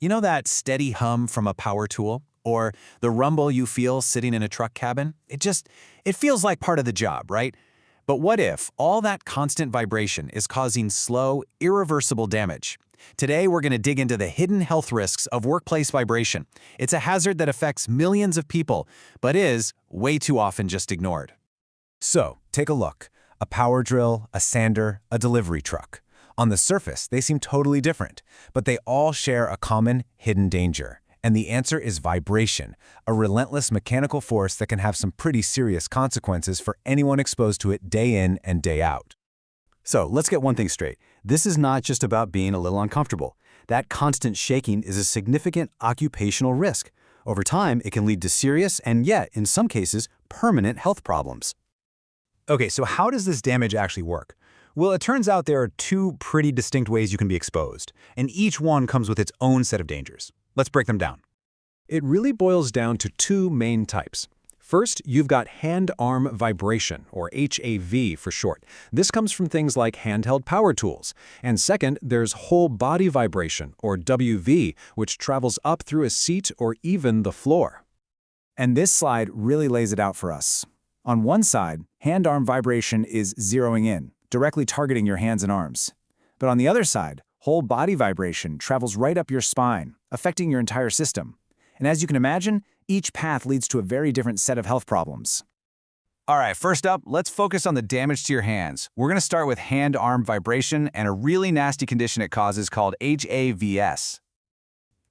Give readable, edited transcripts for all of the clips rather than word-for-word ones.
You know that steady hum from a power tool? Or the rumble you feel sitting in a truck cabin? It feels like part of the job, right? But what if all that constant vibration is causing slow, irreversible damage? Today, we're going to dig into the hidden health risks of workplace vibration. It's a hazard that affects millions of people, but is way too often just ignored. So, take a look. A power drill, a sander, a delivery truck. On the surface, they seem totally different, but they all share a common, hidden danger. And the answer is vibration, a relentless mechanical force that can have some pretty serious consequences for anyone exposed to it day in and day out. So let's get one thing straight. This is not just about being a little uncomfortable. That constant shaking is a significant occupational risk. Over time, it can lead to serious and yet, in some cases, permanent health problems. Okay, so how does this damage actually work? Well, it turns out there are two pretty distinct ways you can be exposed, and each one comes with its own set of dangers. Let's break them down. It really boils down to two main types. First, you've got hand-arm vibration, or HAV for short. This comes from things like handheld power tools. And second, there's whole-body vibration, or WV, which travels up through a seat or even the floor. And this slide really lays it out for us. On one side, hand-arm vibration is zeroing in, directly targeting your hands and arms. But on the other side, whole-body vibration travels right up your spine, affecting your entire system. And as you can imagine, each path leads to a very different set of health problems. All right, first up, let's focus on the damage to your hands. We're going to start with hand-arm vibration and a really nasty condition it causes called HAVS.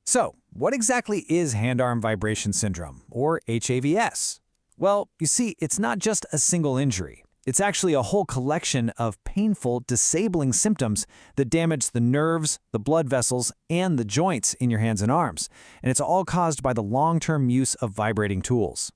So, what exactly is hand-arm vibration syndrome, or HAVS? Well, you see, it's not just a single injury. It's actually a whole collection of painful, disabling symptoms that damage the nerves, the blood vessels, and the joints in your hands and arms. And it's all caused by the long-term use of vibrating tools.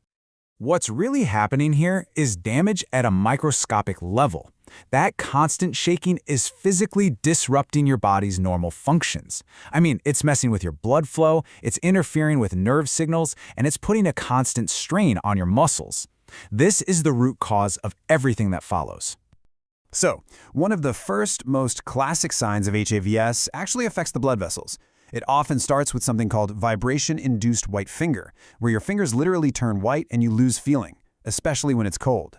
What's really happening here is damage at a microscopic level. That constant shaking is physically disrupting your body's normal functions. I mean, it's messing with your blood flow, it's interfering with nerve signals, and it's putting a constant strain on your muscles. This is the root cause of everything that follows. So, one of the first, most classic signs of HAVS actually affects the blood vessels. It often starts with something called vibration-induced white finger, where your fingers literally turn white and you lose feeling, especially when it's cold.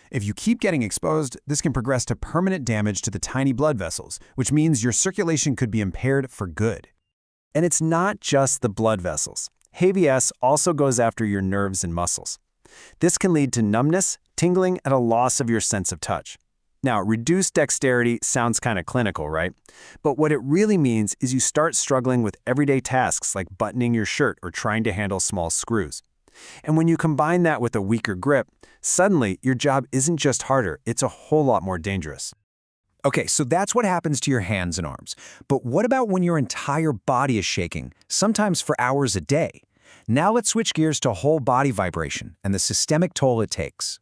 If you keep getting exposed, this can progress to permanent damage to the tiny blood vessels, which means your circulation could be impaired for good. And it's not just the blood vessels. HAVS also goes after your nerves and muscles. This can lead to numbness, tingling, and a loss of your sense of touch. Now, reduced dexterity sounds kind of clinical, right? But what it really means is you start struggling with everyday tasks like buttoning your shirt or trying to handle small screws. And when you combine that with a weaker grip, suddenly your job isn't just harder, it's a whole lot more dangerous. Okay, so that's what happens to your hands and arms. But what about when your entire body is shaking, sometimes for hours a day? Now let's switch gears to whole body vibration and the systemic toll it takes.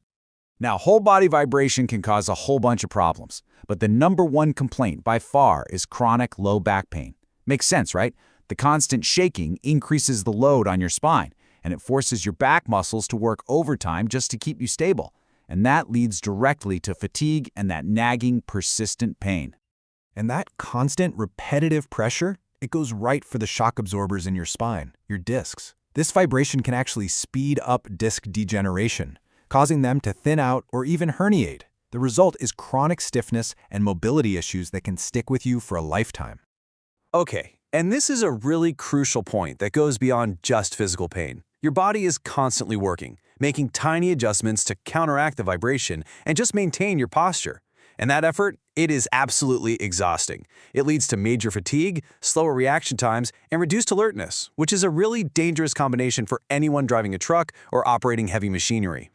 Now, whole body vibration can cause a whole bunch of problems, but the number one complaint by far is chronic low back pain. Makes sense, right? The constant shaking increases the load on your spine, and it forces your back muscles to work overtime just to keep you stable. And that leads directly to fatigue and that nagging, persistent pain. And that constant, repetitive pressure, it goes right for the shock absorbers in your spine, your discs. This vibration can actually speed up disc degeneration, causing them to thin out or even herniate. The result is chronic stiffness and mobility issues that can stick with you for a lifetime. Okay, and this is a really crucial point that goes beyond just physical pain. Your body is constantly working, making tiny adjustments to counteract the vibration and just maintain your posture. And that effort, it is absolutely exhausting. It leads to major fatigue, slower reaction times, and reduced alertness, which is a really dangerous combination for anyone driving a truck or operating heavy machinery.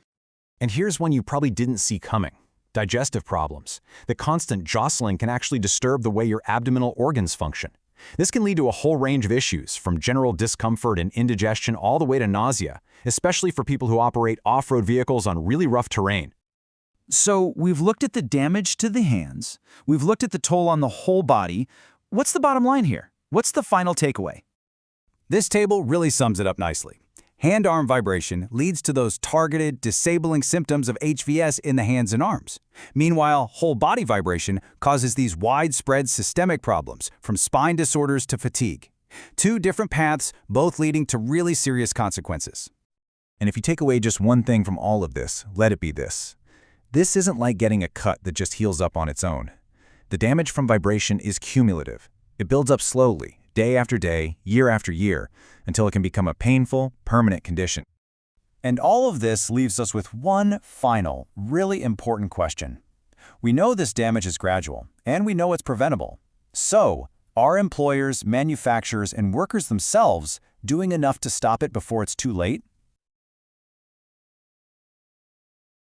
And here's one you probably didn't see coming: digestive problems. The constant jostling can actually disturb the way your abdominal organs function. This can lead to a whole range of issues, from general discomfort and indigestion all the way to nausea, especially for people who operate off-road vehicles on really rough terrain. So we've looked at the damage to the hands, we've looked at the toll on the whole body. What's the bottom line here? What's the final takeaway? This table really sums it up nicely. Hand-arm vibration leads to those targeted, disabling symptoms of HVS in the hands and arms. Meanwhile, whole-body vibration causes these widespread systemic problems, from spine disorders to fatigue. Two different paths, both leading to really serious consequences. And if you take away just one thing from all of this, let it be this. This isn't like getting a cut that just heals up on its own. The damage from vibration is cumulative. It builds up slowly, day after day, year after year, until it can become a painful, permanent condition. And all of this leaves us with one final, really important question. We know this damage is gradual, and we know it's preventable. So, are employers, manufacturers, and workers themselves doing enough to stop it before it's too late?